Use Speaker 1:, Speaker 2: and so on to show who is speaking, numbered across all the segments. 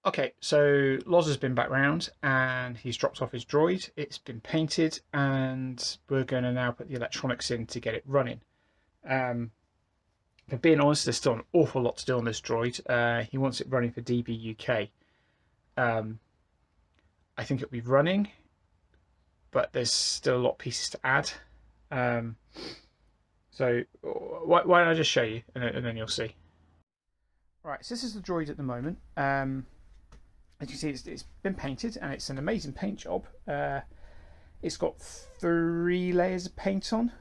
Speaker 1: Okay, so Loz has been back round and he's dropped off his droid. It's been painted and we're going to now put the electronics in to get it running. Um, but being honest, there's still an awful lot to do on this droid. He wants it running for DBUK. Um, I think it'll be running, but there's still a lot of pieces to add. Um, so why don't I just show you and then you'll see. Right, so this is the droid at the moment. As you see, it's been painted and it's an amazing paint job. It's got 3 layers of paint on.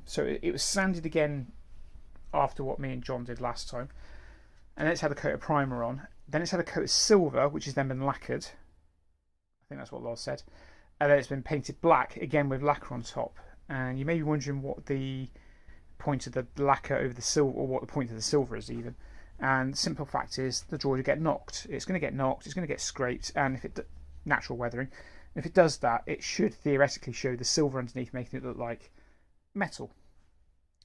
Speaker 1: So it was sanded again after what me and John did last time. And then it's had a coat of primer on. Then it's had a coat of silver, which has then been lacquered. I think that's what Loz said. And then it's been painted black, again with lacquer on top. And you may be wondering what the point of the lacquer over the silver, or what the point of the silver is even. And the simple fact is the droid will get knocked. It's going to get knocked, it's going to get scraped, and if it natural weathering, if it does that, it should theoretically show the silver underneath, making it look like metal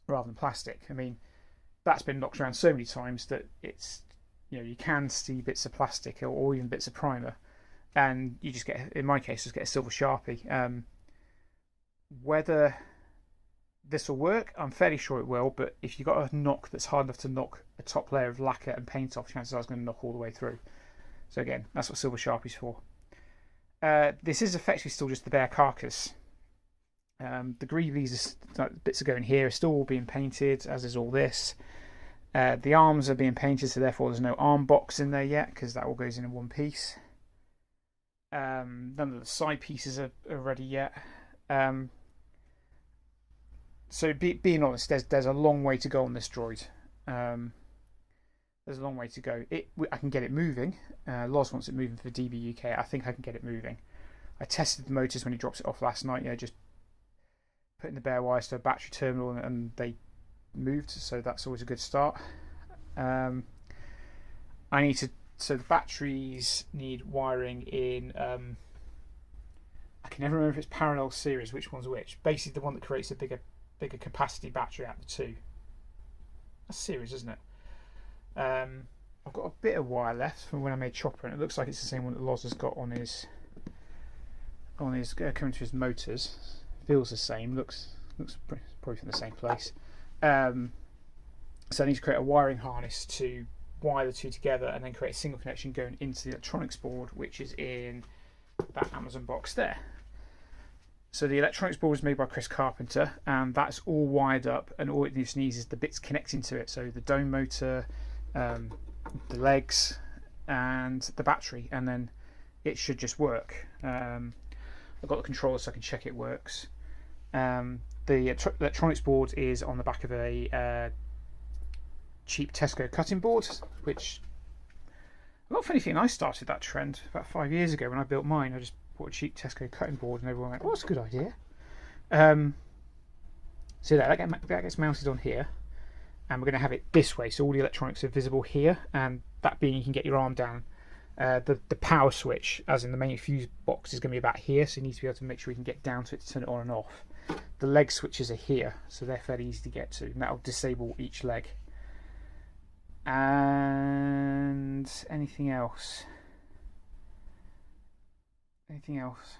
Speaker 1: rather than plastic. I mean, that's been knocked around so many times that it's, you can see bits of plastic or even bits of primer, and you just get, in my case, just get a silver Sharpie. Whether this will work, I'm fairly sure it will, but if you've got a knock that's hard enough to knock a top layer of lacquer and paint off, chances are it's going to knock all the way through. So again, that's what silver Sharpie's for. This is effectively still just the bare carcass. The greaves, bits are going here, are still all being painted, as is all this. The arms are being painted, so therefore there's no arm box in there yet, because that all goes in one piece. None of the side pieces are ready yet. So being honest, there's a long way to go on this droid. There's a long way to go. I can get it moving. Loz wants it moving for DBUK. I think I can get it moving. I tested the motors when he dropped it off last night. Just putting the bare wires to a battery terminal and they moved. So that's always a good start. I need to. So the batteries need wiring in. I can never remember if it's parallel series. Which one's which? Basically, the one that creates a bigger capacity battery out of the two. That's series, isn't it? I've got a bit of wire left from when I made Chopper, and it looks like it's the same one that Loz has got on his coming to his motors. Feels the same. Looks probably from the same place. So I need to create a wiring harness to wire the two together, and then create a single connection going into the electronics board, which is in that Amazon box there. So the electronics board was made by Chris Carpenter, and that's all wired up, and all it just needs is the bits connecting to it. So the dome motor, the legs, and the battery, and then it should just work. I've got the controller so I can check it works. The electronics board is on the back of a cheap Tesco cutting board, which, not for anything, I started that trend about 5 years ago when I built mine. I just bought a cheap Tesco cutting board and everyone went, oh, that's a good idea. So that gets mounted on here, and we're going to have it this way, so all the electronics are visible here, and that being you can get your arm down. The power switch, as in the main fuse box, is going to be about here, so you need to be able to make sure you can get down to it to turn it on and off. The leg switches are here, so they're fairly easy to get to, and that'll disable each leg. And anything else? Anything else?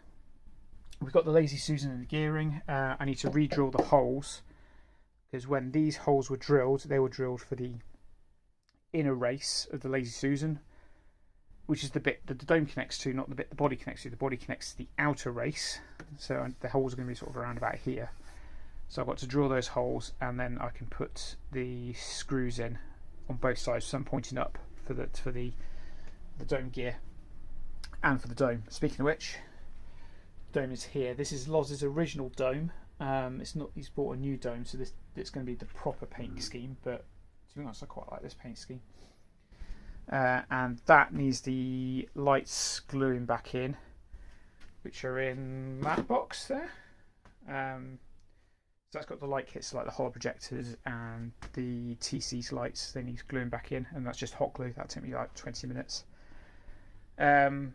Speaker 1: We've got the Lazy Susan and the gearing. I need to re-drill the holes, because when these holes were drilled, they were drilled for the inner race of the Lazy Susan, which is the bit that the dome connects to, not the bit the body connects to. The body connects to the outer race, so the holes are going to be sort of around about here. So I've got to drill those holes, and then I can put the screws in on both sides, some pointing up for the dome gear and for the dome. Speaking of which, the dome is here. This is Loz's original dome. It's not. He's bought a new dome, so it's going to be the proper paint scheme. But to be honest, I quite like this paint scheme. And that needs the lights gluing back in, which are in that box there. So that's got the light kits like the holo projectors and the TC's lights. They need gluing back in, and that's just hot glue. That took me like 20 minutes. The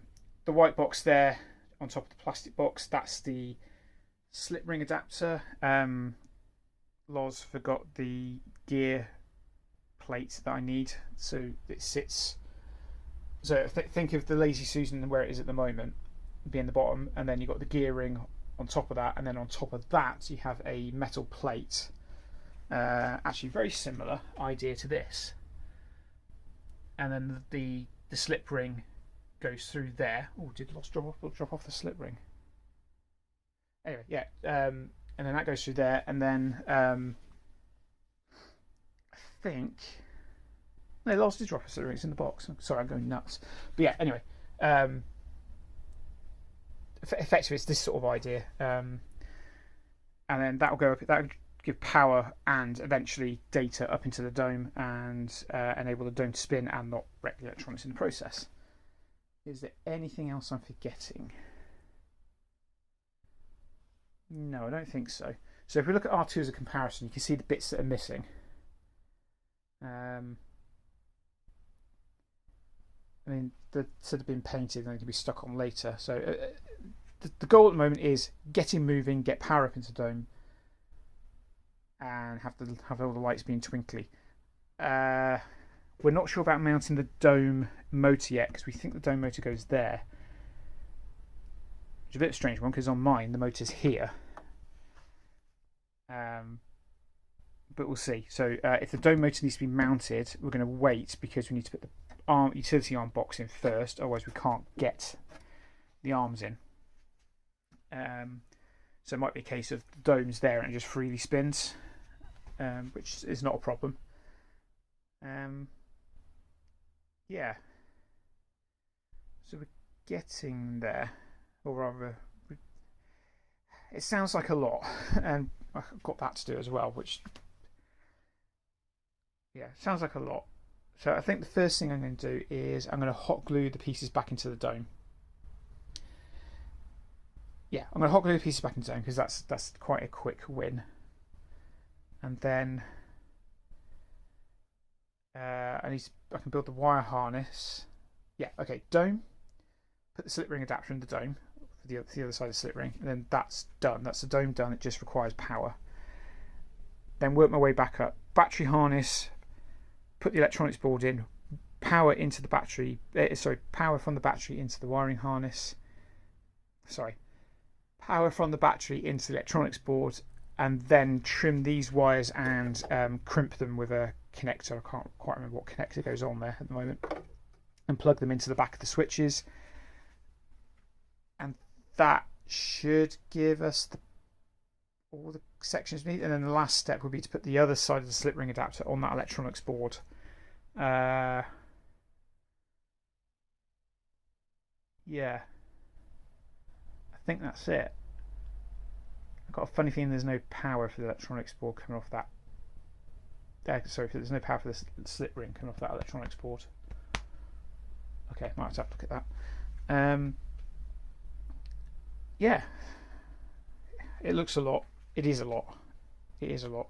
Speaker 1: white box there on top of the plastic box, that's the slip ring adapter. Loz forgot the gear plate that I need, so it sits So think of the Lazy Susan where it is at the moment, being the bottom, and then you've got the gearing on top of that, and then on top of that you have a metal plate. Actually, very similar idea to this. And then the slip ring goes through there. Oh, did Loz drop off the slip ring? Anyway, yeah, and then that goes through there, and then I think no, Loz did drop a slip ring. It's in the box. Sorry, I'm going nuts. But yeah, anyway, effectively, it's this sort of idea, and then that will go up. That will give power and eventually data up into the dome and enable the dome to spin and not wreck the electronics in the process. Is there anything else I'm forgetting? No, I don't think so. So if we look at R2 as a comparison, you can see the bits that are missing. I mean, that should have been painted and they can be stuck on later. So the goal at the moment is get him moving, get power up into the dome, and have all the lights being twinkly. We're not sure about mounting the dome motor yet because we think the dome motor goes there. Which is a bit of a strange one because on mine the motor's here. But we'll see. So if the dome motor needs to be mounted, we're going to wait because we need to put the utility arm box in first, otherwise we can't get the arms in. So it might be a case of the dome's there and it just freely spins, which is not a problem. Yeah. So we're getting there, or rather, it sounds like a lot, and I've got that to do as well, which, yeah, sounds like a lot. So I think the first thing I'm going to do is I'm going to hot glue the pieces back into the dome. Yeah, I'm going to hot glue the pieces back into the dome because that's quite a quick win. And then I can build the wire harness. Yeah, okay, dome. Put the slip ring adapter in the dome for the other side of the slip ring, and then that's done. That's the dome done. It just requires power. Then work my way back up. Battery harness. Put the electronics board in. Power into the battery. Power from the battery into the wiring harness. Power from the battery into the electronics board, and then trim these wires and crimp them with a connector. I can't quite remember what connector goes on there at the moment, and plug them into the back of the switches, and that should give us all the sections we need. And then the last step would be to put the other side of the slip ring adapter on that electronics board. Yeah, I think that's it. I've got a funny feeling there's no power for the electronics board coming off that. There's no power for the slip ring coming off that electronics board. Okay, might have to look at that. Yeah, it looks a lot. It is a lot. It is a lot.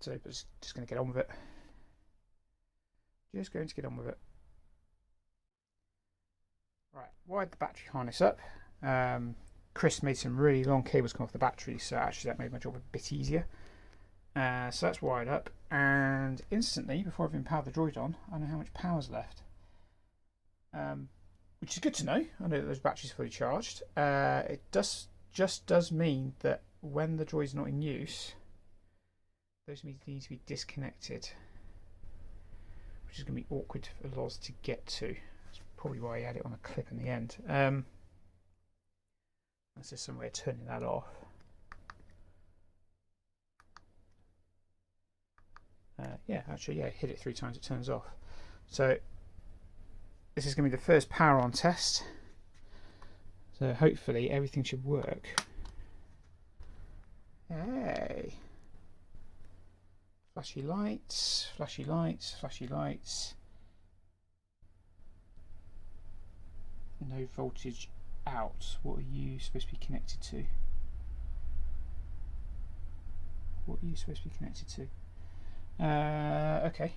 Speaker 1: So just going to get on with it. Just going to get on with it. Right, wired the battery harness up. Chris made some really long cables come off the battery, so actually that made my job a bit easier. So that's wired up, and instantly, before I've even powered the Droid on, I know how much power's left. Which is good to know. I know that those batteries are fully charged. It just does mean that when the Droid's not in use, those need to be disconnected, which is going to be awkward for Loz to get to. That's probably why he had it on a clip in the end. That's just some way of turning that off. Hit it 3 times, it turns off. So this is going to be the first power on test. So hopefully everything should work. Hey! Flashy lights, flashy lights, flashy lights. No voltage out. What are you supposed to be connected to? What are you supposed to be connected to? Okay.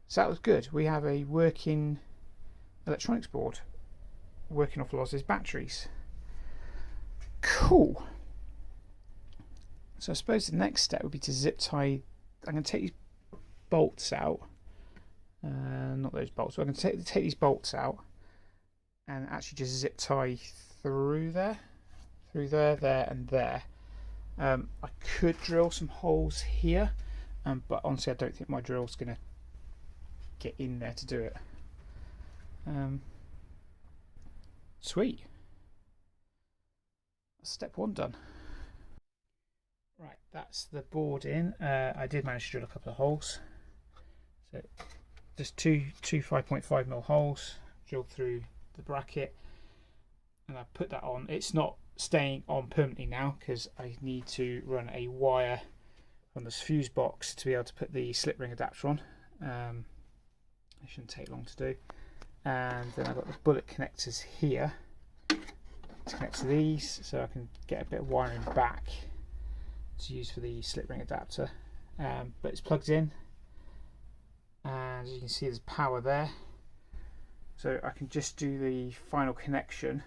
Speaker 1: So that was good. We have a working electronics board working off Loz's batteries. Cool. So I suppose the next step would be to zip tie. I'm going to take these bolts out. Not those bolts. So I can take these bolts out and actually just zip tie through there, there, and there. I could drill some holes here, but honestly, I don't think my drill's going to get in there to do it. Sweet. Step 1 done. Right, that's the board in. I did manage to drill a couple of holes. So just two 5.5mm holes drilled through the bracket, and I put that on. It's not staying on permanently now because I need to run a wire from this fuse box to be able to put the slip ring adapter on. It shouldn't take long to do. And then I've got the bullet connectors here to connect to these, so I can get a bit of wiring back to use for the slip ring adapter. But it's plugged in, and as you can see, there's power there, so I can just do the final connection.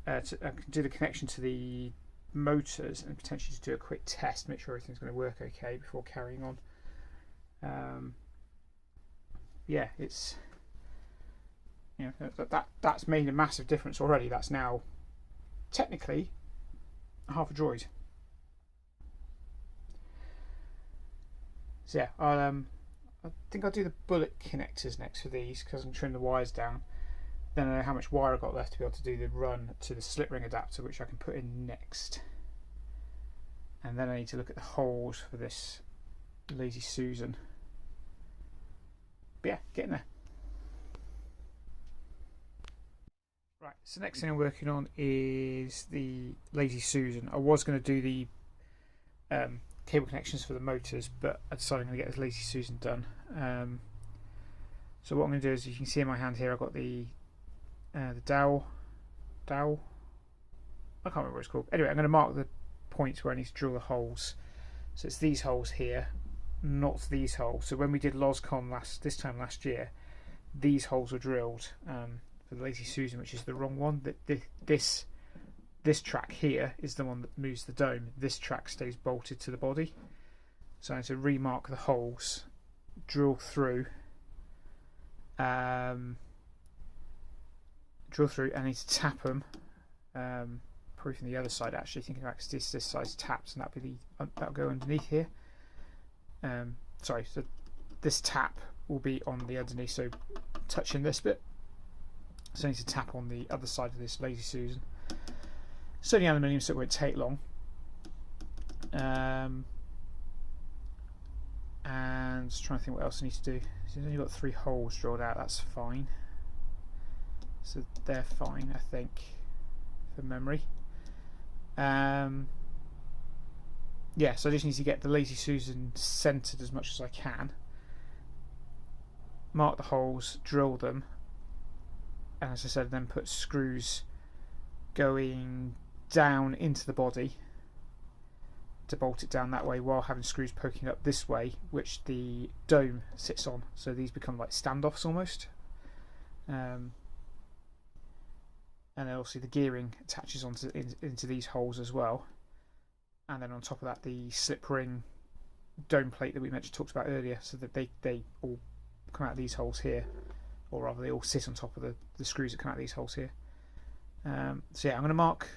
Speaker 1: I can do the connection to the motors and potentially just do a quick test, make sure everything's going to work okay before carrying on. Yeah, it's, you know, that's made a massive difference already. That's now technically half a Droid. So yeah, I think I'll do the bullet connectors next for these because I can trim the wires down. Then I know how much wire I've got left to be able to do the run to the slip ring adapter, which I can put in next. And then I need to look at the holes for this Lazy Susan. But yeah, getting there. Right, so next thing I'm working on is the Lazy Susan. I was going to do the cable connections for the motors, but I decided I'm going to get this Lazy Susan done. So what I'm going to do is, you can see in my hand here, I've got the dowel. I can't remember what it's called. Anyway, I'm going to mark the points where I need to drill the holes. So it's these holes here, not these holes. So when we did Lozcon this time last year, these holes were drilled for the Lazy Susan, which is the wrong one. This track here is the one that moves the dome. This track stays bolted to the body. So I need to remark the holes, drill through. Drill through, and I need to tap them. Probably from the other side, actually, thinking about this side's taps, and that'll go underneath here. Sorry, so this tap will be on the underneath, so touching this bit. So I need to tap on the other side of this Lazy Susan. It's only aluminium, so it won't take long. And just trying to think what else I need to do. So I've only got 3 holes drilled out, that's fine. So they're fine, I think, for memory. Yeah, so I just need to get the Lazy Susan centered as much as I can. Mark the holes, drill them, and as I said, then put screws going down into the body to bolt it down that way, while having screws poking up this way, which the dome sits on. So these become like standoffs almost. And then obviously the gearing attaches into these holes as well. And then on top of that, the slip ring dome plate that we talked about earlier, so that they all come out of these holes here, or rather they all sit on top of the screws that come out of these holes here. So yeah, I'm going to mark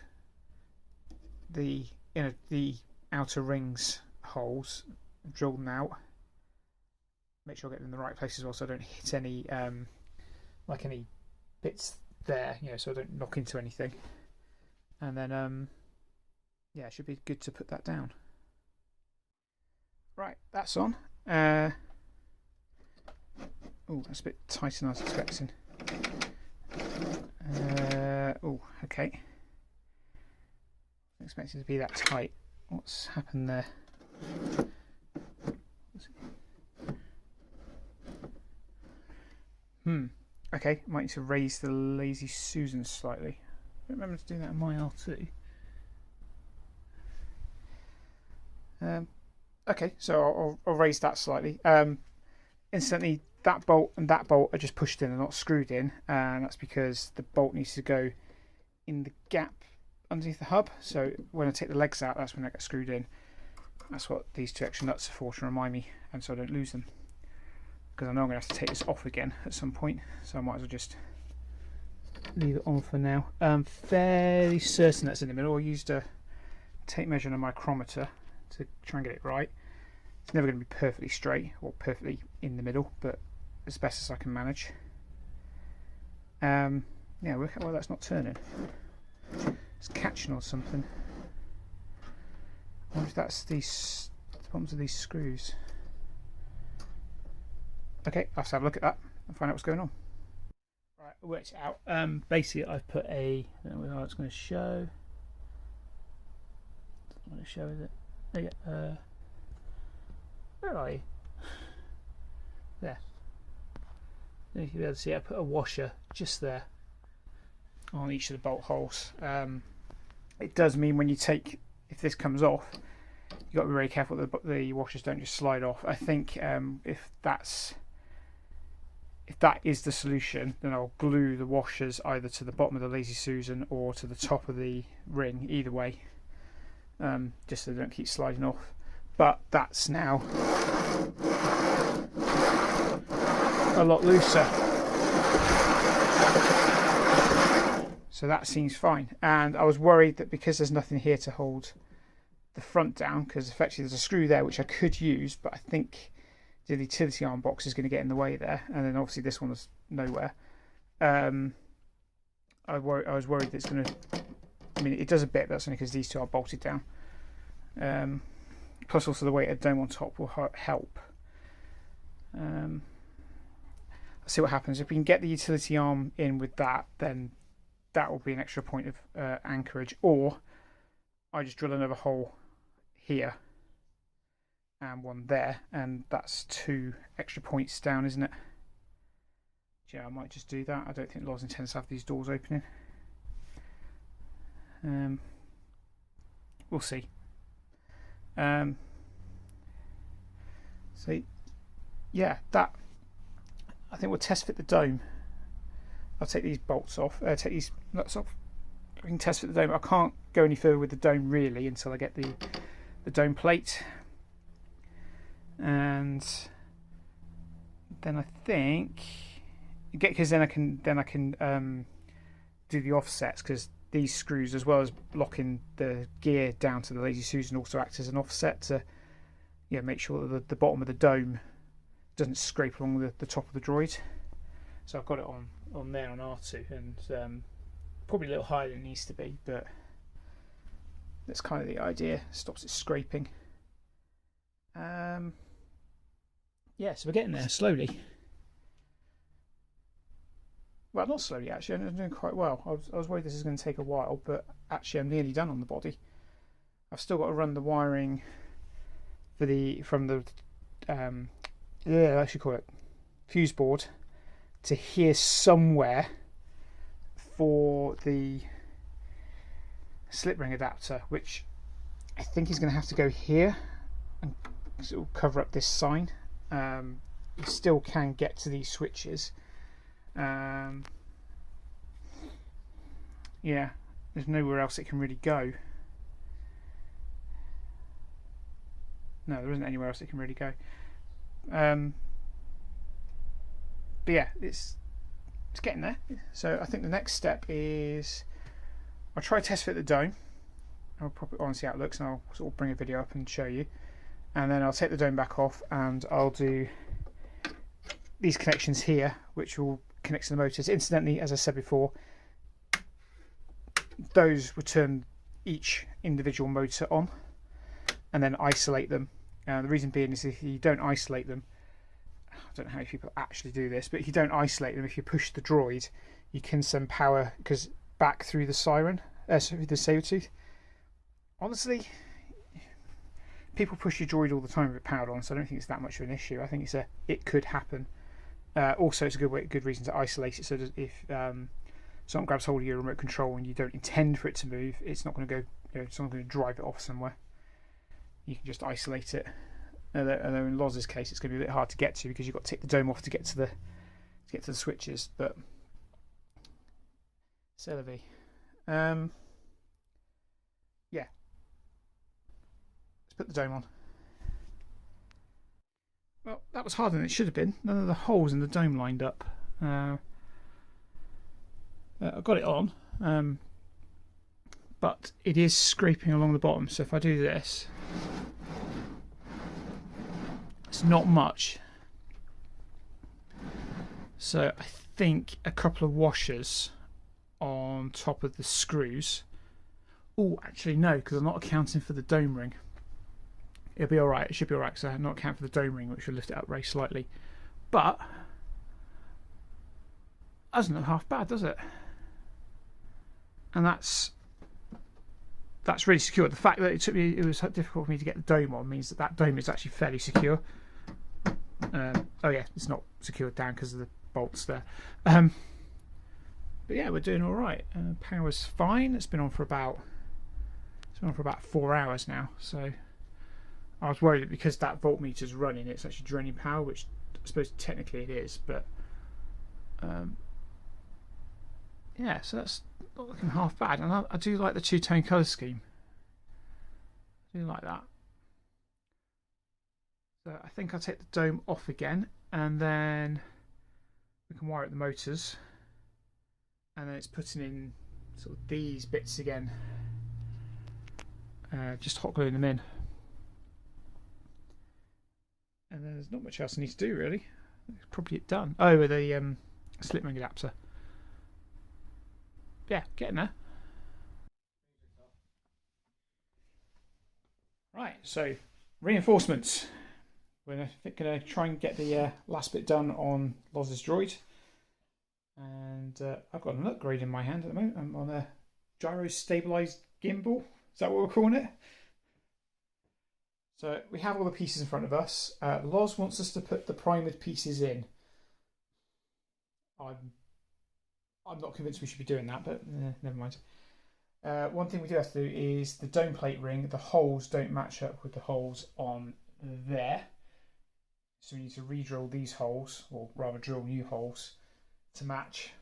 Speaker 1: the outer rings holes, drill them out, make sure I get them in the right place as well, so I don't hit any like any bits there, you know, so I don't knock into anything. And then yeah, it should be good to put that down. Right, that's on. Oh, that's a bit tighter than I was expecting. Oh, okay. I expected it to be that tight. What's happened there? Okay, might need to raise the Lazy Susan slightly. I don't remember to do that in my R2. Okay, so I'll raise that slightly. Instantly, that bolt and that bolt are just pushed in and not screwed in, and that's because the bolt needs to go in the gap underneath the hub. So when I take the legs out, that's when I get screwed in. That's what these two extra nuts are for, to remind me, and so I don't lose them. Because I know I'm going to have to take this off again at some point, so I might as well just leave it on for now. I'm fairly certain that's in the middle. I used a tape measure and a micrometer to try and get it right. It's never going to be perfectly straight or perfectly in the middle, but as best as I can manage. Yeah, work out why that's not turning. It's catching on something. I wonder if that's the bottoms of these screws. Okay, I'll have to have a look at that and find out what's going on. Right, I worked it out. Basically, I've put a. I don't know how it's going to show. Doesn't want to show, is it? There you go. Where are you? There. You'll be able to see I put a washer just there on each of the bolt holes. It does mean when you take, if this comes off, you've got to be very careful that the washers don't just slide off. I think if that is the solution, then I'll glue the washers either to the bottom of the Lazy Susan or to the top of the ring, either way, just so they don't keep sliding off. But that's now a lot looser, so that seems fine. And I was worried that because there's nothing here to hold the front down, because effectively there's a screw there which I could use, but I think the utility arm box is going to get in the way there, and then obviously this one was nowhere. I was worried that it's going to, I mean it does a bit, but that's only because these two are bolted down. Plus also the weight of the dome on top will help. Let's see what happens. If we can get the utility arm in with that, then that will be an extra point of anchorage, or I just drill another hole here and one there, and that's 2 extra points down, isn't it? Yeah, I might just do that. I don't think Loz intends to have these doors opening. We'll see. So yeah, that I think we'll test fit the dome. I'll take these bolts off, take these nuts off. I can test fit the dome. I can't go any further with the dome really until I get the dome plate, and then I think because then I can do the offsets, because these screws, as well as locking the gear down to the Lazy Susan, also act as an offset to make sure that the bottom of the dome doesn't scrape along the top of the Droid. So I've got it on there on R2, and probably a little higher than it needs to be, but that's kind of the idea. Stops it scraping. Yeah, so we're getting there slowly. Well, not slowly actually. I'm doing quite well. I was worried this is going to take a while, but actually I'm nearly done on the body. I've still got to run the wiring from the I actually call it fuse board to here somewhere for the slip ring adapter, which I think is going to have to go here, and it will cover up this sign. You still can get to these switches. Yeah, there's nowhere else it can really go. No, there isn't anywhere else it can really go. But yeah, it's getting there. So I think the next step is I'll try to test fit the dome. I'll pop it on and see how it looks, and I'll sort of bring a video up and show you. And then I'll take the dome back off, and I'll do these connections here, which will connect to the motors. Incidentally, as I said before, those will turn each individual motor on and then isolate them. The reason being is if you don't isolate them, I don't know how people actually do this, but if you don't isolate them, if you push the Droid, you can send power back through the siren, through the saber tooth. Honestly, people push your Droid all the time with it powered on, so I don't think it's that much of an issue. I think it could happen. Also, it's a good reason to isolate it, so that if someone grabs hold of your remote control and you don't intend for it to move, it's not going to go. It's not going to drive it off somewhere. You can just isolate it. Although in Loz's case, it's going to be a bit hard to get to because you've got to take the dome off to get to the switches. But c'est la vie. Yeah. Let's put the dome on. Well, that was harder than it should have been. None of the holes in the dome lined up. I got it on, but it is scraping along the bottom. So if I do this, it's not much. So I think a couple of washers on top of the screws. Oh, actually no, because I'm not accounting for the dome ring. It'll be alright, it should be alright, because I'm not accounting for the dome ring, which will lift it up very slightly. But that doesn't look half bad, does it? And that's really secure. The fact that it was difficult for me to get the dome on means that that dome is actually fairly secure. Oh yeah, it's not secured down because of the bolts there. But yeah, we're doing all right. Power's fine. It's been on for about 4 hours now. So I was worried that because that voltmeter's running, it's actually draining power, which I suppose technically it is. But yeah, so that's not looking half bad. And I do like the two-tone colour scheme. I do like that. So I think I'll take the dome off again, and then we can wire up the motors. And then it's putting in sort of these bits again, just hot gluing them in. And then there's not much else I need to do really. It's probably it done. Oh, with the slip ring adapter. Yeah, getting there. Right, so reinforcements. We're going to try and get the last bit done on Loz's Droid. And I've got an upgrade in my hand at the moment. I'm on a gyro stabilized gimbal. Is that what we're calling it? So we have all the pieces in front of us. Loz wants us to put the primed pieces in. I'm not convinced we should be doing that, but never mind. One thing we do have to do is the dome plate ring. The holes don't match up with the holes on there. So we need to re-drill these holes, or rather drill new holes to match.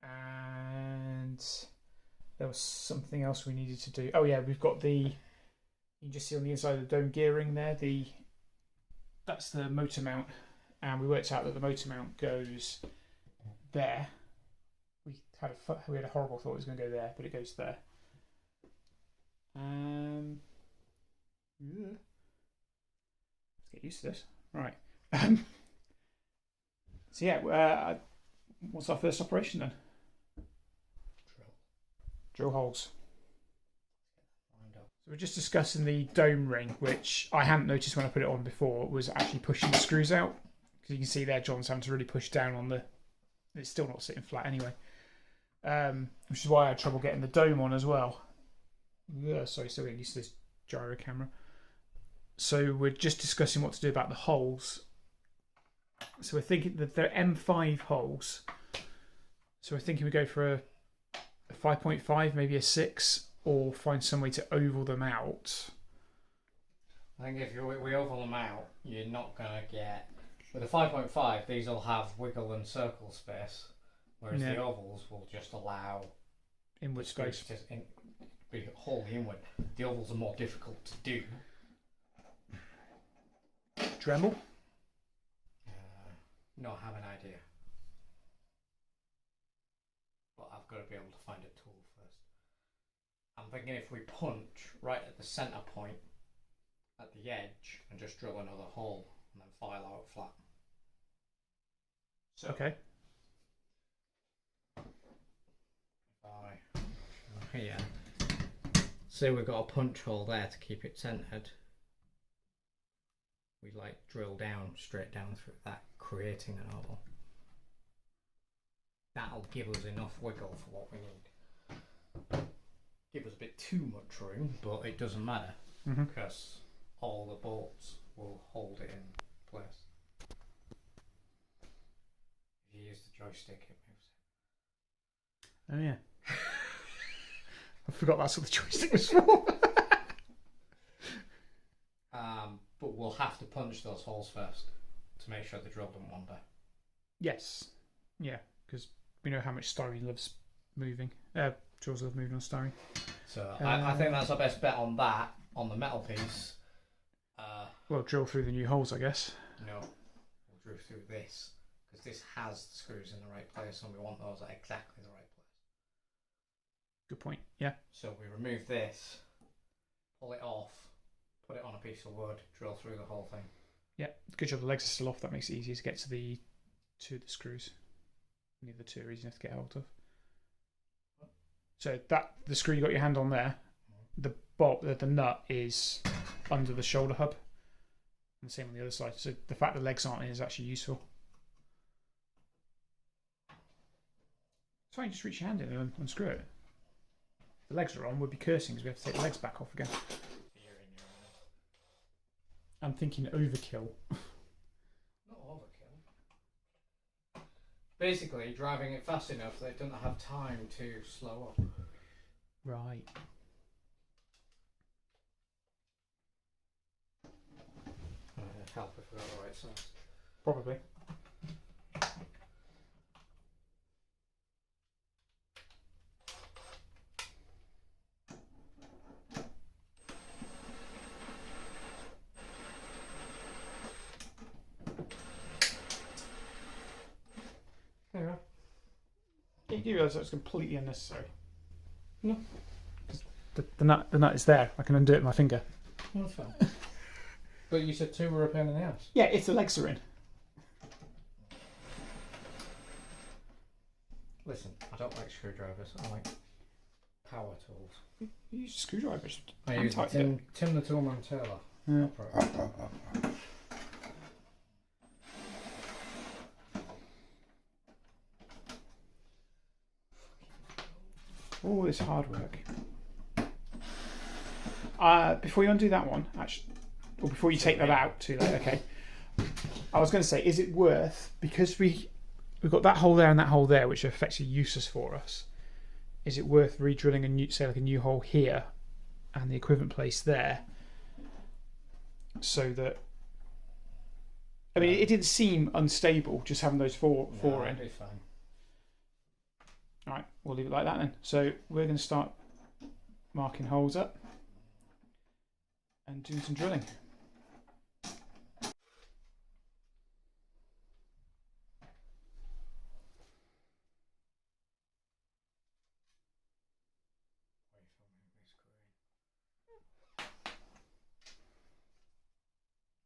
Speaker 1: And there was something else we needed to do. Oh yeah, we've got you can just see on the inside of the dome gearing there, that's the motor mount, and we worked out that the motor mount goes there. We had a horrible thought it was going to go there, but it goes there. Yeah. Let's get used to this. Right. So yeah, what's our first operation then? Drill holes. So we're just discussing the dome ring, which I hadn't noticed when I put it on before, was actually pushing the screws out. Because you can see there, John's having to really push down on it's still not sitting flat anyway. Which is why I had trouble getting the dome on as well. Yeah, sorry, still getting used to this gyro camera. So we're just discussing what to do about the holes. So we're thinking that they're M5 holes. So we're thinking we go for a 5.5, maybe a 6, or find some way to oval them out.
Speaker 2: I think if we oval them out, you're not going to get... With a 5.5, these will have wiggle and circle space, whereas the ovals will just allow
Speaker 1: inward space.
Speaker 2: Be wholly inward. The ovals are more difficult to do.
Speaker 1: Dremel?
Speaker 2: Not have an idea. But I've got to be able to find a tool first. I'm thinking if we punch right at the centre point at the edge and just drill another hole and then file out flat. So
Speaker 1: okay.
Speaker 2: Here. So we've got a punch hole there to keep it centred. We drill down straight down through that, creating an oval. That'll give us enough wiggle for what we need. Give us a bit too much room, but it doesn't matter because all the bolts will hold it in place. If you use the joystick, it moves.
Speaker 1: Oh yeah. I forgot that's what the joystick was for.
Speaker 2: But we'll have to punch those holes first to make sure the drill doesn't wander.
Speaker 1: Yes. Yeah, because we know how much styrene loves moving. Drills love moving on styrene.
Speaker 2: So I think that's our best bet on that. on the metal piece,
Speaker 1: Well, drill through the new holes, I guess.
Speaker 2: no, we'll drill through this because this has the screws in the right place, and we want those at exactly the right place.
Speaker 1: Good point. Yeah.
Speaker 2: So we remove this, pull it off, put it on a piece of wood, drill through the whole thing.
Speaker 1: Yeah. Good job. The legs are still off. That makes it easier to get to the screws. Neither the two are easy enough to get hold of. So the screw you got your hand on there, the nut is under the shoulder hub, and the same on the other side. So the fact the legs aren't in is actually useful. It's fine. Just reach your hand in and unscrew it. If the legs are on, we'd be cursing because we have to take the legs back off again. I'm thinking overkill.
Speaker 2: Not overkill. Basically, driving it fast enough that it doesn't have time to slow up.
Speaker 1: Right.
Speaker 2: Help if we got the right size.
Speaker 1: Probably. There you are. You do realise that's completely unnecessary.
Speaker 2: No.
Speaker 1: The nut is there. I can undo it with my finger.
Speaker 2: No, that's fine. But you said two were a pain in the ass.
Speaker 1: Yeah, if the legs are in.
Speaker 2: Listen, I don't like screwdrivers. I like power tools.
Speaker 1: You use screwdrivers.
Speaker 2: I use Tim the Toolman Taylor.
Speaker 1: Yeah. All this hard work. Before you undo that one, actually, or before you take that out, too late. Okay. I was going to say, is it worth, because we've got that hole there and that hole there, which are effectively useless for us. Is it worth re-drilling a new hole here, and the equivalent place there, so that? I mean, it didn't seem unstable just having those four in.
Speaker 2: It'd be fine.
Speaker 1: All right, we'll leave it like that then. So we're going to start marking holes up and doing some drilling.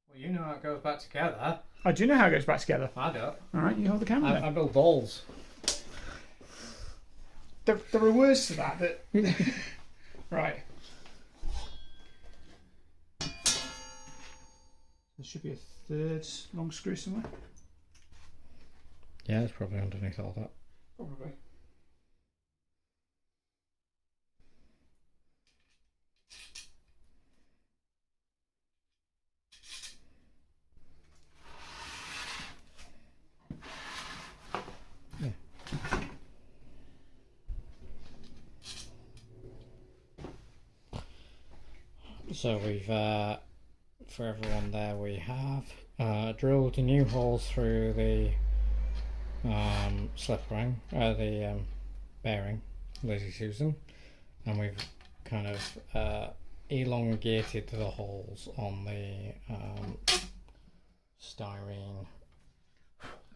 Speaker 2: Well, you know how it goes back together.
Speaker 1: I do know how it goes back together.
Speaker 2: I don't.
Speaker 1: All right, you hold the camera then.
Speaker 2: I build balls.
Speaker 1: There are words to that. Right. There should be a third long screw somewhere.
Speaker 2: Yeah, it's probably underneath all that.
Speaker 1: Probably.
Speaker 2: Yeah. So we've, for everyone there, we have drilled a new hole through the slip ring, the bearing, Lazy Susan, and we've kind of elongated the holes on the styrene.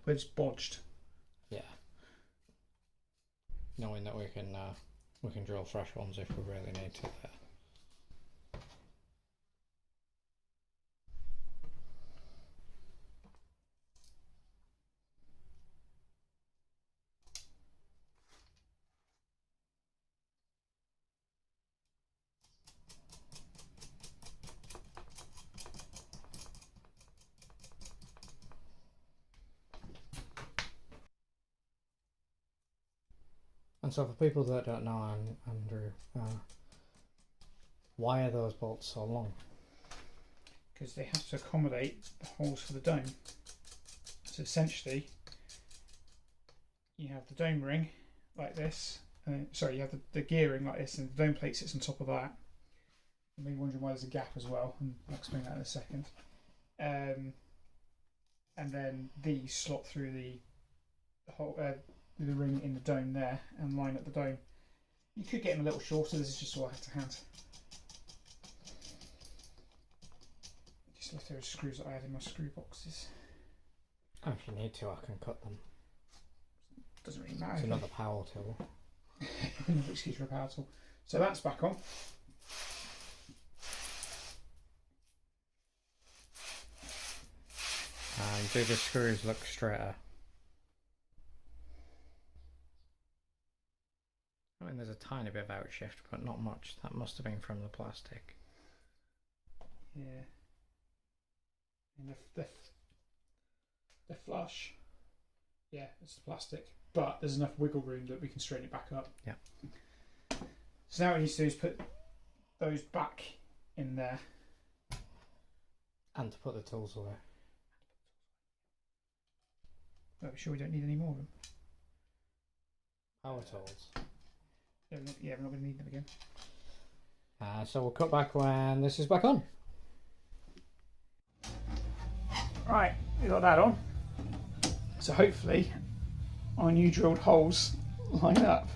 Speaker 1: Where it's bodged.
Speaker 2: Yeah. Knowing that we can drill fresh ones if we really need to there. And so for people that don't know, Andrew, why are those bolts so long?
Speaker 1: Because they have to accommodate the holes for the dome. So essentially, you have the dome ring like this. Sorry, you have the gearing like this, and the dome plate sits on top of that. You may be wondering why there's a gap as well, and I'll explain that in a second. And then these slot through the hole, the ring in the dome there, and line up the dome. You could get them a little shorter. This is just what I have to hand. just leftover screws that I had in my screw boxes.
Speaker 2: Oh, if you need to, I can cut them.
Speaker 1: Doesn't really matter.
Speaker 2: It's another power tool.
Speaker 1: Another excuse for a power tool. So that's back on.
Speaker 2: And do the screws look straighter? I mean, there's a tiny bit of outshift, but not much. That must have been from the plastic.
Speaker 1: Yeah. And the flush. Yeah, it's the plastic. But there's enough wiggle room that we can straighten it back up.
Speaker 2: Yeah.
Speaker 1: So now what we need to do is put those back in there.
Speaker 2: And to put the tools away.
Speaker 1: Are we sure we don't need any more of them?
Speaker 2: Power tools.
Speaker 1: Yeah, we're not going to need them again.
Speaker 2: So we'll cut back when this is back on.
Speaker 1: Right, we got that on. So hopefully our new drilled holes line up.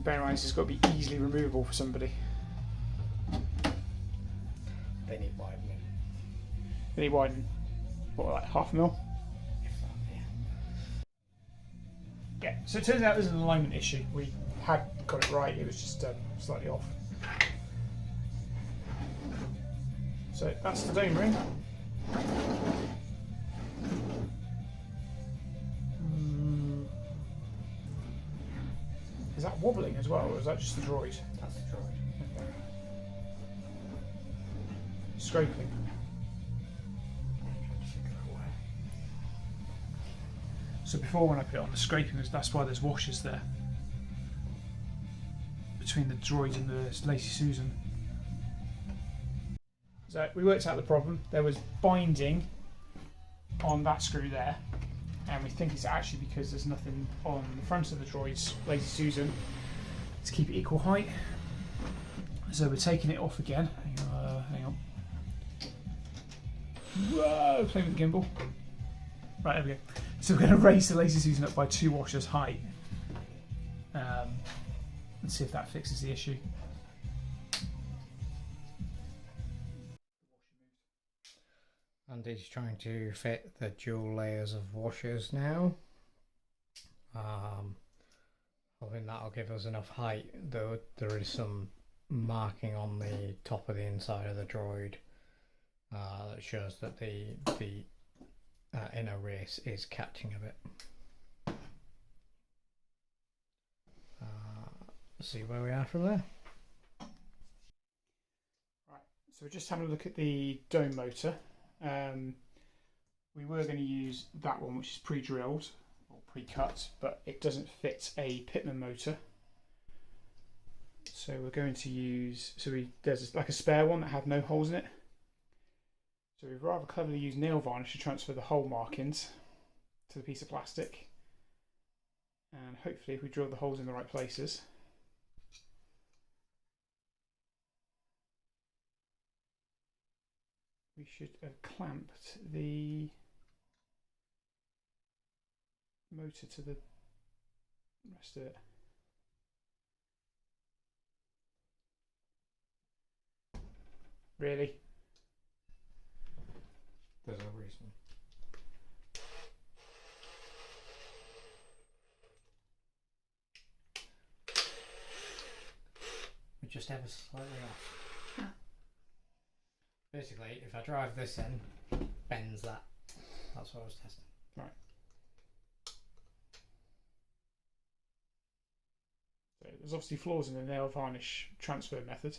Speaker 1: Bear in mind this has got to be easily removable for somebody.
Speaker 2: They need widening.
Speaker 1: They need widening. What, like half a mil?
Speaker 2: If that, yeah.
Speaker 1: Yeah, so it turns out there's an alignment issue. We had got it right, it was just slightly off. So that's the dome ring. Is that wobbling as well, or is that just the droid?
Speaker 2: That's the droid.
Speaker 1: Okay. Scraping. So before when I put it on the scraping, that's why there's washers there. Between the droid and the Lazy Susan. So we worked out the problem. There was binding on that screw there. And we think it's actually because there's nothing on the front of the droid's Lazy Susan to keep it equal height. So we're taking it off again. Hang on. Whoa, playing with the gimbal. Right, there we go. So we're going to raise the Lazy Susan up by 2 washers height. And see if that fixes the issue.
Speaker 2: Andy's trying to fit the dual layers of washers now. I think that'll give us enough height, though there is some marking on the top of the inside of the droid that shows that the inner race is catching a bit. See where we are from there.
Speaker 1: Right, so we're just having a look at the dome motor. We were going to use that one, which is pre-drilled or pre-cut, but it doesn't fit a Pitman motor. So we're going to use, there's like a spare one that had no holes in it. So we've rather cleverly used nail varnish to transfer the hole markings to the piece of plastic. And hopefully if we drill the holes in the right places, we should have clamped the motor to the rest of it. Really?
Speaker 2: There's no reason. We just have a slightly off. Basically, if I drive this in, bends that. That's what I was testing.
Speaker 1: Right. So there's obviously flaws in the nail varnish transfer method.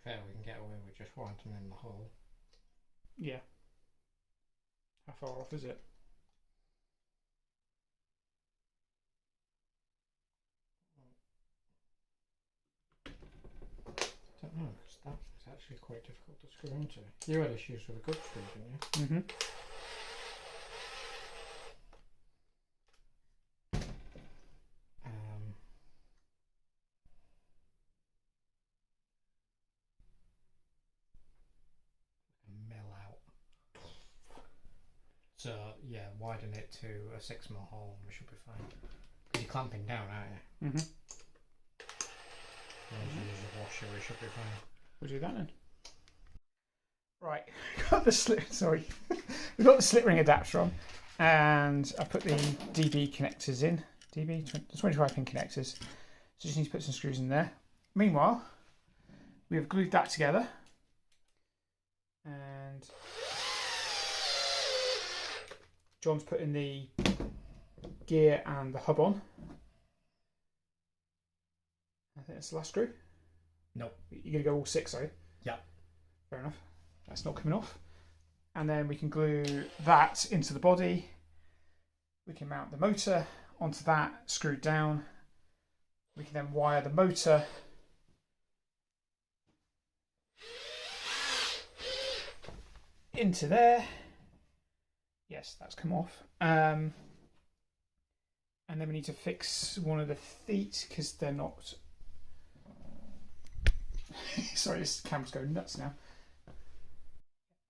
Speaker 2: Fair, we can get away with just wanting in the hole.
Speaker 1: Yeah. How far off is it?
Speaker 2: I don't know, because that was actually quite difficult to screw into. You had issues with a good screw, didn't you?
Speaker 1: Mm-hmm.
Speaker 2: Mill out. So yeah, widen it to a 6mm hole and we should be fine. You you're clamping down, aren't you?
Speaker 1: Mm-hmm.
Speaker 2: Once you use the washer, we should be fine.
Speaker 1: We'll do that then. Right, got the sorry, we've got the slip ring adapter on, and I put the DB connectors in. DB 25 pin connectors. So just need to put some screws in there. Meanwhile, we have glued that together, and John's putting the gear and the hub on. I think that's the last screw.
Speaker 2: Nope.
Speaker 1: You're going to go all 6, are you?
Speaker 2: Yeah.
Speaker 1: Fair enough. That's not coming off. And then we can glue that into the body. We can mount the motor onto that, screwed down. We can then wire the motor into there. Yes, that's come off. And then we need to fix one of the feet because they're not... Sorry, this camera's going nuts now.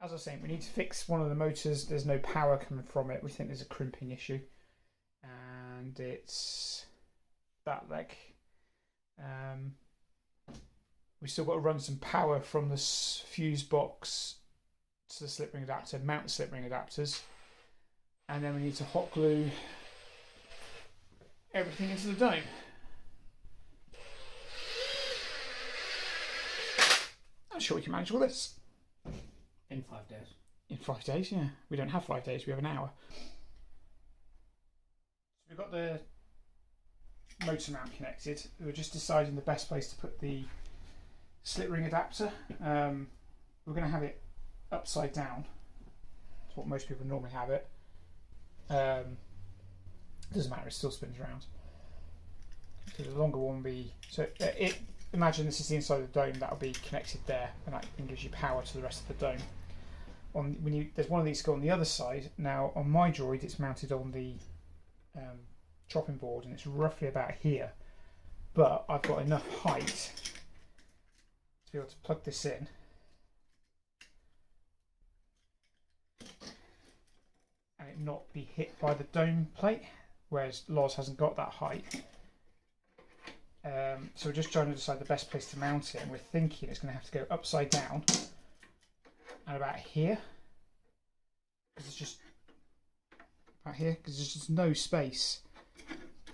Speaker 1: As I was saying, we need to fix one of the motors. There's no power coming from it. We think there's a crimping issue. And it's that leg. We've still got to run some power from the fuse box to the slip ring adapter, mount the slip ring adapters. And then we need to hot glue everything into the dome. I'm sure we can manage all this.
Speaker 2: In 5 days.
Speaker 1: In 5 days, yeah. We don't have 5 days, we have an hour. So we've got the motor mount connected. We're just deciding the best place to put the slip ring adapter. We're going to have it upside down. That's what most people normally have it. Doesn't matter, it still spins around. So the longer one will be... So imagine this is the inside of the dome, that'll be connected there, and that gives you power to the rest of the dome. There's one of these to go on the other side. Now on my Droid it's mounted on the chopping board and it's roughly about here, but I've got enough height to be able to plug this in and it not be hit by the dome plate, whereas Loz hasn't got that height. So we're just trying to decide the best place to mount it, and we're thinking it's going to have to go upside down and about here, because it's just about here, because there's just no space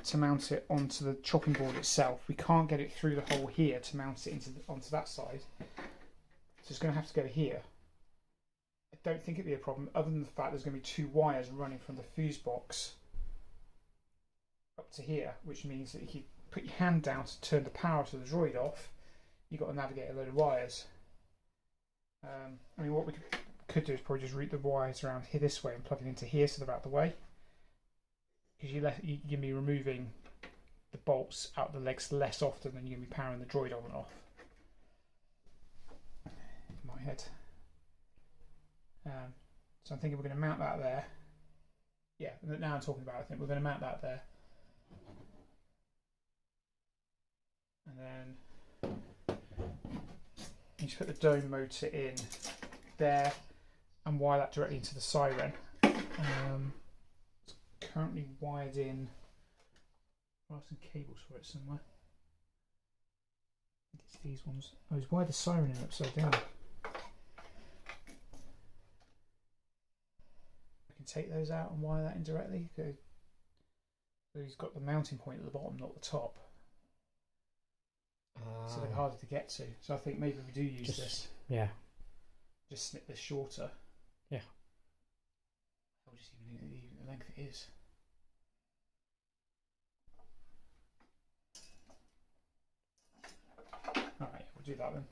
Speaker 1: to mount it onto the chopping board itself. We can't get it through the hole here to mount it onto that side, so it's going to have to go here. I don't think it'd be a problem, other than the fact there's going to be 2 wires running from the fuse box up to here, which means that if you put your hand down to turn the power to the Droid off, you've got to navigate a load of wires. I mean, what we could do is probably just route the wires around here this way and plug it into here so they're out the way, because you're going to be removing the bolts out the legs less often than you're going to be powering the Droid on and off. In my head. So I'm thinking we're going to mount that there. Yeah, now I'm talking about it, I think we're going to mount that there. And then you just put the dome motor in there and wire that directly into the siren. It's currently wired in. I'll have some cables for it somewhere. I think it's these ones. Oh, he's wired the siren in upside down. I can take those out and wire that in directly. So he's got the mounting point at the bottom, not the top. So they're harder to get to. So I think maybe we do use this.
Speaker 2: Yeah.
Speaker 1: Just snip this shorter.
Speaker 2: Yeah.
Speaker 1: I'll just even the length it is. Alright, we'll do that then.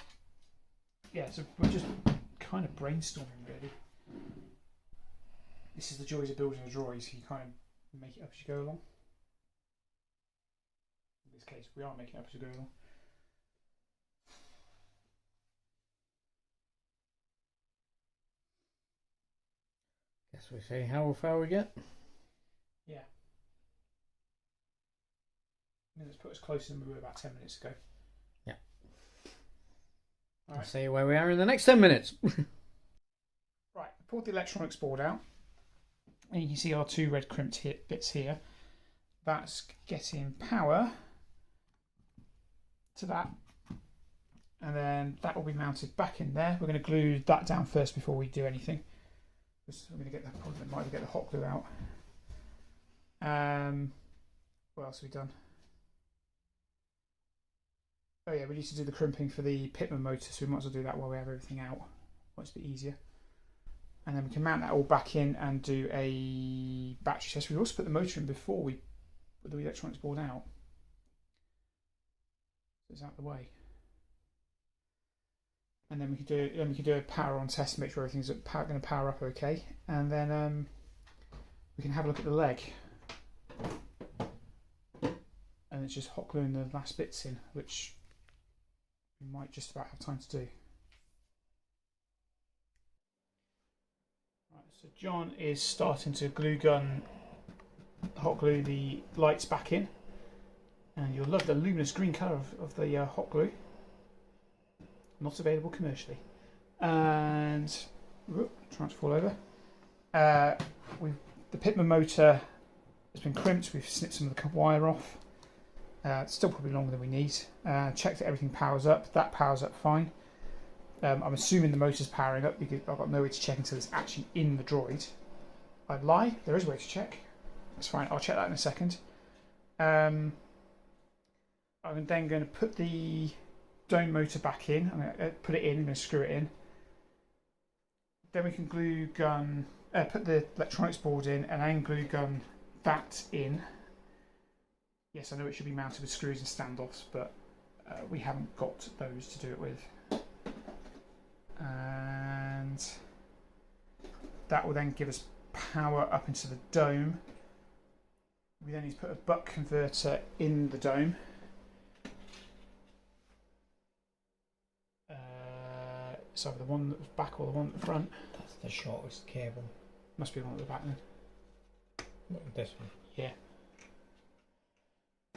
Speaker 1: Yeah, so we're just kind of brainstorming really. This is the joys of building a droid, so you kind of make it up as you go along. In this case, we are making it up as we go along.
Speaker 2: Guess we see how far we get.
Speaker 1: Yeah. Let's put us closer than we were about 10 minutes ago.
Speaker 2: Yeah.
Speaker 1: All right.
Speaker 2: I'll see where we are in the next 10 minutes.
Speaker 1: Right, I pulled the electronics board out, and you can see our 2 red crimped bits here. that's getting power to that, and then that will be mounted back in there. We're going to glue that down first before we do anything. We're going to get that, probably might get the hot glue out. What else have we done? Oh yeah, we need to do the crimping for the Pitman motor, so we might as well do that while we have everything out. It's a bit easier. And then we can mount that all back in and do a battery test. We also put the motor in before we put the electronics board out. So it's out of the way. And then we can do a power on test to make sure everything's going to power up okay. And then we can have a look at the leg. And it's just hot gluing the last bits in, which we might just about have time to do. Right, so John is starting to glue gun, hot glue the lights back in. And you'll love the luminous green colour of the hot glue. Not available commercially. And trying to fall over. The Pitman motor has been crimped. We've snipped some of the wire off. It's still probably longer than we need. Checked that everything powers up. That powers up fine. I'm assuming the motor's powering up because I've got no way to check until it's actually in the Droid. I'd lie. There is a way to check. That's fine. I'll check that in a second. I'm then going to put the dome motor back in. I'm going to put it in. I'm going to screw it in. Then we can glue gun, put the electronics board in, and then glue gun that in. Yes, I know it should be mounted with screws and standoffs, but we haven't got those to do it with. And that will then give us power up into the dome. We then need to put a buck converter in the dome. It's either the one at the back or the one at the front.
Speaker 2: That's the shortest cable.
Speaker 1: Must be the one at the back then.
Speaker 2: This one?
Speaker 1: Yeah.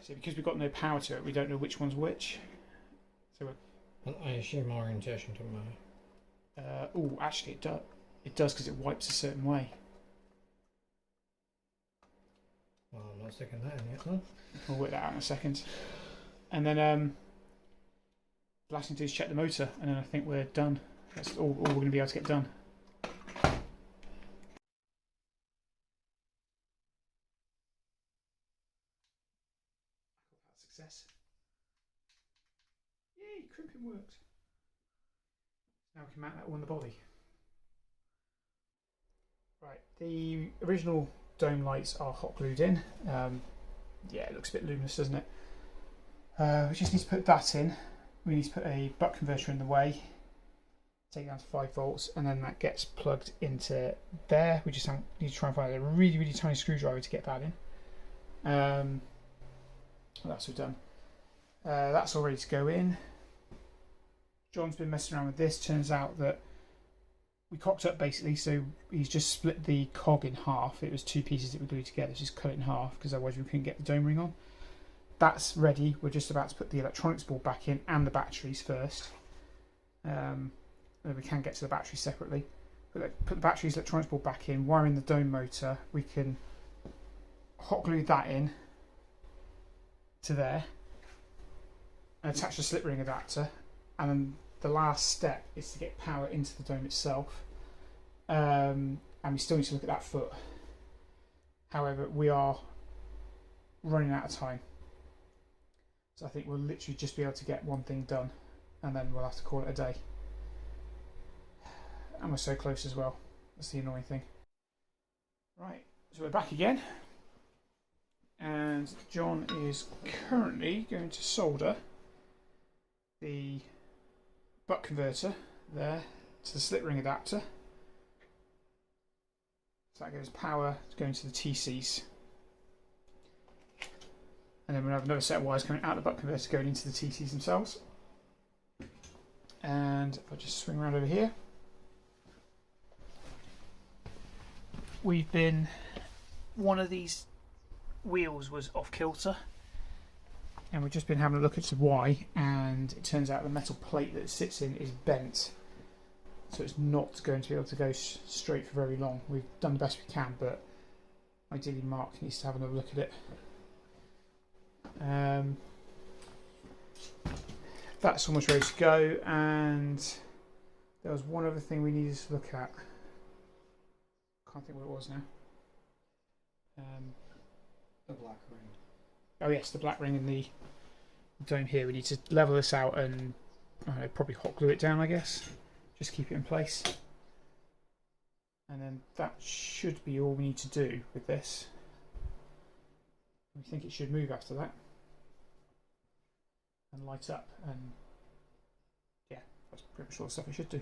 Speaker 1: So because we've got no power to it, we don't know which one's which. So
Speaker 2: I assume orientation doesn't matter.
Speaker 1: oh, actually it does. It does because it wipes a certain way.
Speaker 2: Well, I'm not sticking that in yet, no.
Speaker 1: We'll work that out in a second. And then the last thing to do is check the motor, and then I think we're done. That's all we're going to be able to get done. Success. Yay, crimping worked. Now we can mount that all on the body. Right, the original dome lights are hot glued in. Yeah, it looks a bit luminous, doesn't it? We just need to put that in. We need to put a buck converter in the way, take it down to 5 volts, and then that gets plugged into there. We just need to try and find a really, really tiny screwdriver to get that in. That's all done. That's all ready to go in. John's been messing around with this. Turns out that we cocked up basically, so he's just split the cog in half. It was 2 pieces that we glued together, so just cut it in half because otherwise we couldn't get the dome ring on. That's ready. We're just about to put the electronics board back in and the batteries first. Then we can get to the batteries separately. Put the batteries, electronics board back in, wire in the dome motor. We can hot glue that in to there and attach the slip ring adapter, and then the last step is to get power into the dome itself. And we still need to look at that foot. However, we are running out of time. So I think we'll literally just be able to get one thing done, and then we'll have to call it a day. And we're so close as well. That's the annoying thing. Right, so we're back again. And John is currently going to solder the buck converter there to the slip ring adapter. So that gives power going to the TCs. And then we'll have another set of wires coming out of the buck converter going into the TCs themselves. And if I just swing around over here, one of these wheels was off kilter, and we've just been having a look at why, and it turns out the metal plate that it sits in is bent, so it's not going to be able to go straight for very long. We've done the best we can, but ideally Mark needs to have another look at it. That's almost ready to go, and there was one other thing we needed to look at. Can't think what it was now.
Speaker 2: The black ring.
Speaker 1: Oh yes, the black ring in the dome here. We need to level this out and probably hot glue it down, I guess. Just keep it in place. And then that should be all we need to do with this. We think it should move after that. And light up, and yeah, that's pretty much all the stuff it should do.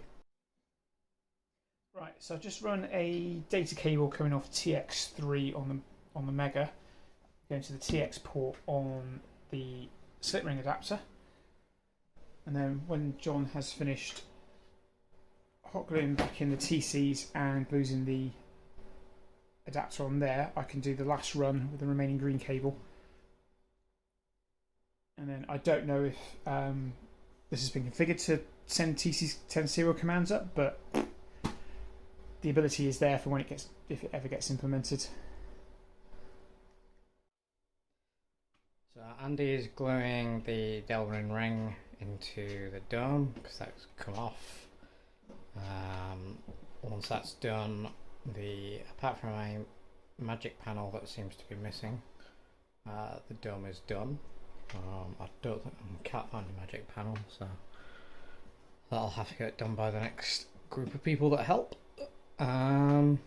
Speaker 1: Right, so I've just run a data cable coming off TX3 on the Mega, going to the TX port on the slip ring adapter, and then when John has finished hot gluing back in the TCs and losing the adapter on there, I can do the last run with the remaining green cable. And then I don't know if this has been configured to send TC10 serial commands up, but the ability is there for when if it ever gets implemented.
Speaker 2: So Andy is gluing the Delrin ring into the dome because that's come off. Once that's done, apart from a magic panel that seems to be missing, the dome is done. I can't find a magic panel, so that'll have to get done by the next group of people that help. But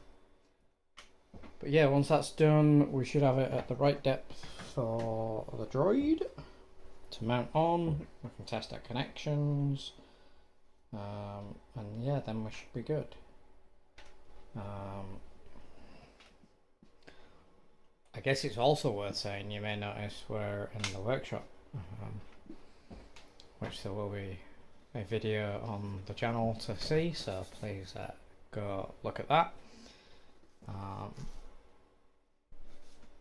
Speaker 2: yeah, once that's done, we should have it at the right depth for the droid to mount on. We can test our connections, and yeah, then we should be good. I guess it's also worth saying, you may notice we're in the workshop, which there will be a video on the channel to see, so please go look at that.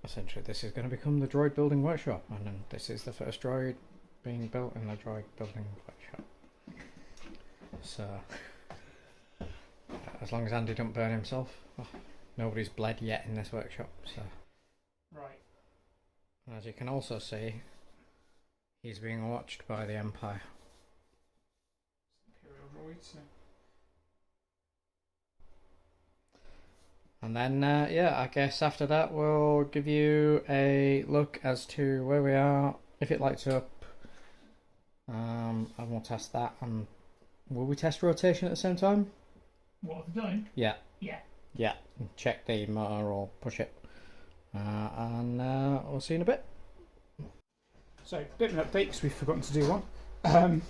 Speaker 2: Essentially this is going to become the droid building workshop, and this is the first droid being built in the droid building workshop. So as long as Andy don't burn himself, nobody's bled yet in this workshop, so.
Speaker 1: Right.
Speaker 2: And as you can also see, he's being watched by the Empire.
Speaker 1: Imperial droid, so.
Speaker 2: And then, yeah, I guess after that we'll give you a look as to where we are, if it lights up, and we'll test that. And will we test rotation at the same time?
Speaker 1: What, the dome?
Speaker 2: Yeah.
Speaker 1: Yeah.
Speaker 2: Yeah, check the motor or push it. And we'll see in a bit.
Speaker 1: So, a bit of an update because we've forgotten to do one.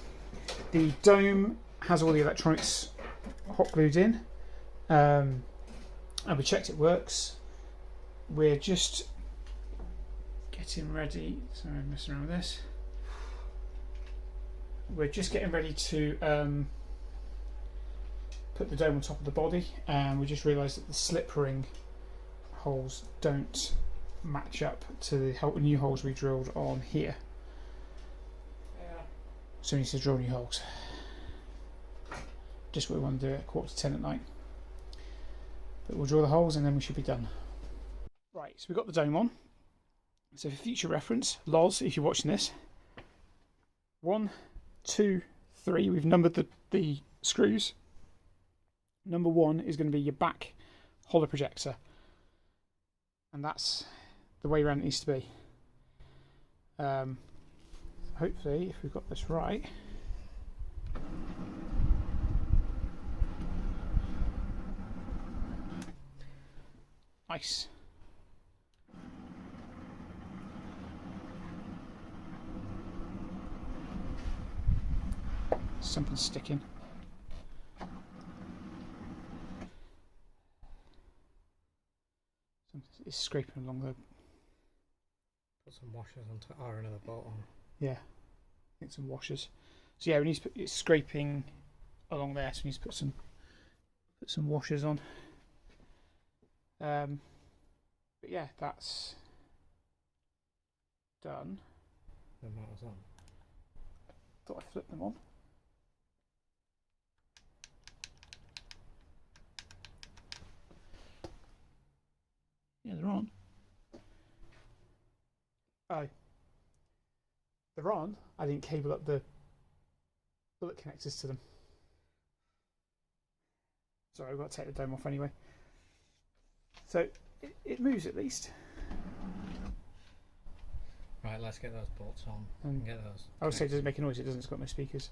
Speaker 1: The dome has all the electronics hot glued in, and we checked it works. We're just getting ready. Sorry, I'm messing around with this. We're just getting ready to put the dome on top of the body, and we just realised that the slip ring holes don't match up to the new holes we drilled on here. Yeah. So we need to drill new holes. Just what we want to do at 9:45 at night. But we'll drill the holes and then we should be done. Right, so we've got the dome on. So for future reference, Loz, if you're watching this, 1, 2, 3, we've numbered the screws. Number 1 is going to be your back hollow projector. And that's the way around it needs to be. Hopefully, if we've got this right. Nice. Something's sticking. It's scraping along the.
Speaker 2: Put some washers onto iron at the bottom.
Speaker 1: Yeah, I think some washers. So yeah, we need to put, it's scraping along there, so we need to put some washers on. But yeah, that's done.
Speaker 2: The motor's on.
Speaker 1: Thought I flipped them on. Yeah, they're on. Oh. They're on. I didn't cable up the bullet connectors to them. Sorry, I've got to take the dome off anyway. So it moves at least.
Speaker 2: Right, let's get those bolts on and get those.
Speaker 1: I would say it doesn't make a noise, it doesn't, it's got no speakers.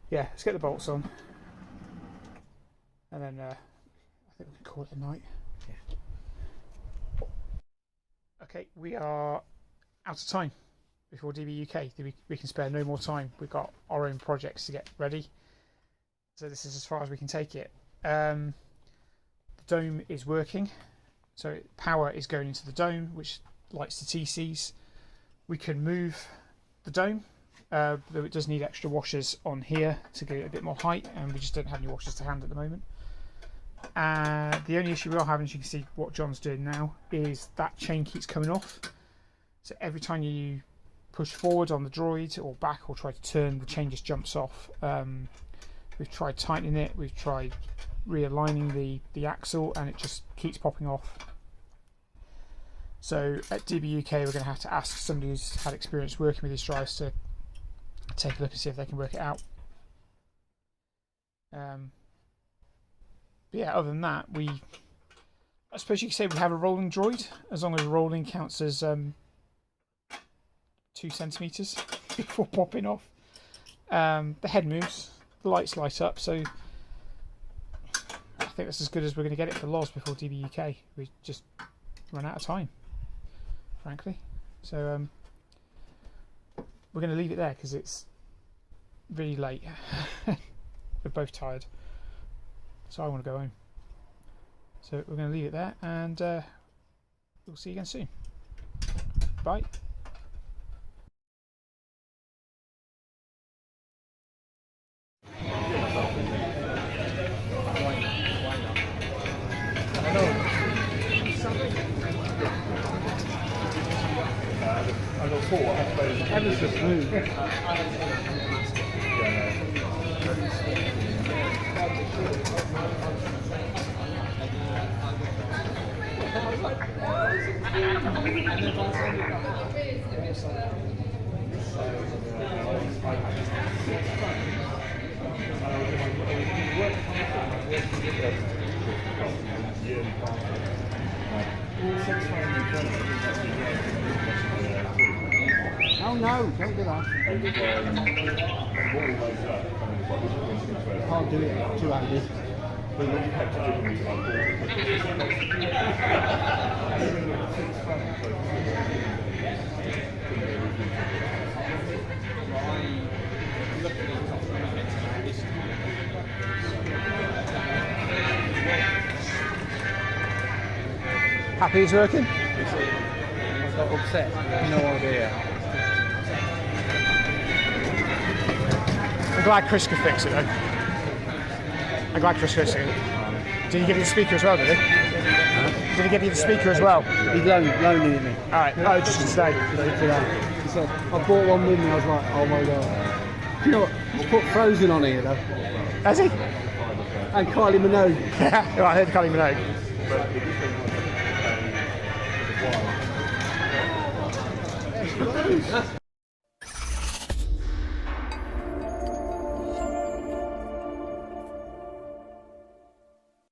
Speaker 1: Yeah, let's get the bolts on. And then I think we can call it a night.
Speaker 2: Yeah.
Speaker 1: Okay, we are out of time before DBUK. We can spare no more time. We've got our own projects to get ready. So this is as far as we can take it. The dome is working. So power is going into the dome, which lights the TCs. We can move the dome, though it does need extra washers on here to give it a bit more height, and we just don't have any washers to hand at the moment. The only issue we are having, as you can see what John's doing now, is that chain keeps coming off. So every time you push forward on the droid or back or try to turn, the chain just jumps off. We've tried tightening it, we've tried realigning the axle, and it just keeps popping off. So at DBUK we're going to have to ask somebody who's had experience working with these drives to take a look and see if they can work it out. But yeah, other than that, I suppose you could say we have a rolling droid, as long as rolling counts as 2 centimeters before popping off. The head moves, the lights light up, so I think that's as good as we're going to get it for Loz before DBUK. We just run out of time, frankly. So we're going to leave it there because it's really late. We're both tired, so I want to go home. So we're going to leave it there, and we'll see you again soon. Bye.
Speaker 3: Ever so smooth. Oh no, don't do that. Can't do it two-handed.
Speaker 1: Happy it's working?
Speaker 3: I got upset. No idea.
Speaker 1: I'm glad Chris could fix it though. I'm glad Chris fixed it. Did he give you the speaker as well, did he? Huh? Did he give you the speaker as well?
Speaker 3: He's loaning it me.
Speaker 1: Alright, oh, just today.
Speaker 3: He said, I bought one with me, I was like, oh my god. You know what, he's put Frozen on here though.
Speaker 1: Has he?
Speaker 3: And Kylie Minogue.
Speaker 1: Yeah, I heard Kylie Minogue.